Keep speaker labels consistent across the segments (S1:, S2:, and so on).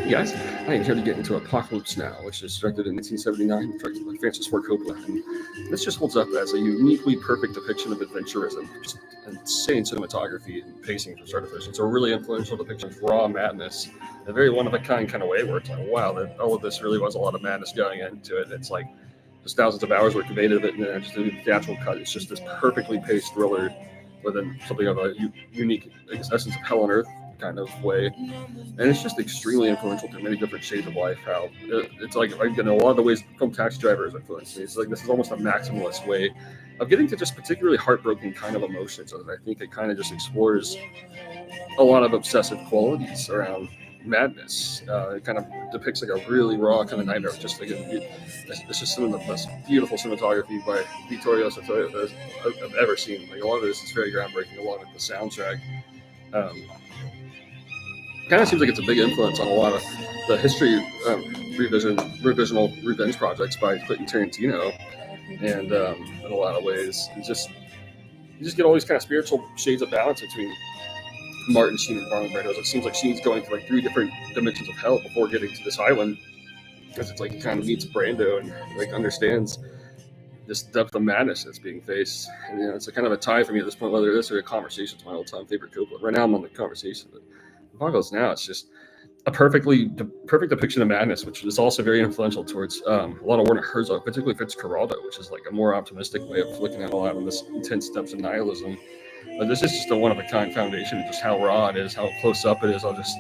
S1: Hey guys, I am here to get into Apocalypse Now, which is directed in 1979, directed by Francis Ford Coppola. And this just holds up as a uniquely perfect depiction of adventurism. Just insane cinematography and pacing from start to finish. It's a really influential depiction of raw madness in a very one of a kind kind of way where it's like, wow, that all of this really was a lot of madness going into it. It's like just thousands of hours were conveyed of it, and then just the theatrical cut. It's just this perfectly paced thriller within something of a unique essence of hell on earth kind of way, and it's just extremely influential to many different shades of life. How it's like in a lot of the ways film Taxi Driver has influenced me. It's like this is almost a maximalist way of getting to just particularly heartbroken kind of emotions, and I think it kind of just explores a lot of obsessive qualities around madness. It kind of depicts like a really raw kind of nightmare. Just like it's just some of the most beautiful cinematography by Vittorio Satoyo that I've ever seen. Like a lot of this is very groundbreaking. A lot of the soundtrack. Um, Kind of seems like it's a big influence on a lot of the history revisional revenge projects by Quentin Tarantino, and in a lot of ways, you just get all these kind of spiritual shades of balance between Martin Sheen and Marlon Brando's. It seems like Sheen's going through like three different dimensions of hell before getting to this island, because it's like he kind of meets Brando and like understands this depth of madness that's being faced. And it's a kind of a tie for me at this point, whether this or a conversation. It's my all-time favorite Coppola. Right now, I'm on the conversation, but Apocalypse Now, it's just a perfect depiction of madness, which is also very influential towards a lot of Werner Herzog, particularly Fitzcarraldo, which is like a more optimistic way of looking at a lot of this intense depths of nihilism. But this is just a one of a kind foundation of just how raw it is, how close up it is, all just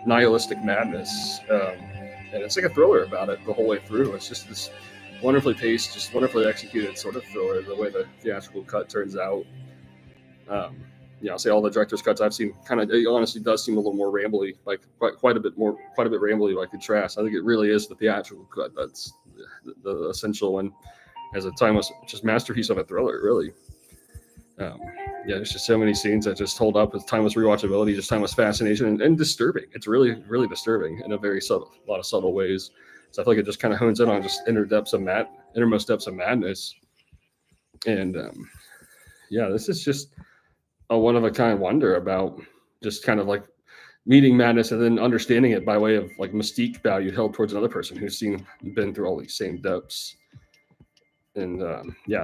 S1: nihilistic madness. And it's like a thriller about it the whole way through. It's just this wonderfully paced, just wonderfully executed sort of thriller, the way the theatrical cut turns out. Um, I'll say all the director's cuts I've seen kind of, it honestly does seem a little more rambly, like quite a bit rambly by contrast. I think it really is the theatrical cut that's the essential one, as a timeless, just masterpiece of a thriller, really. Um, there's just so many scenes that just hold up with timeless rewatchability, just timeless fascination, and disturbing. It's really, really disturbing in a lot of subtle ways. So I feel like it just kind of hones in on just innermost depths of madness. And this is just a one of a kind wonder about just kind of like meeting madness and then understanding it by way of like mystique value held towards another person who's been through all these same depths. And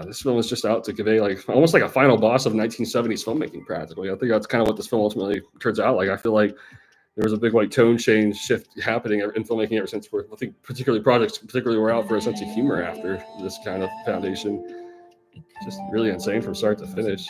S1: this film is just out to convey like almost like a final boss of 1970s filmmaking practically. I think that's kind of what this film ultimately turns out like. I feel like there was a big like tone change shift happening in filmmaking ever since. I think particularly were out for a sense of humor after this kind of foundation. Just really insane from start to finish.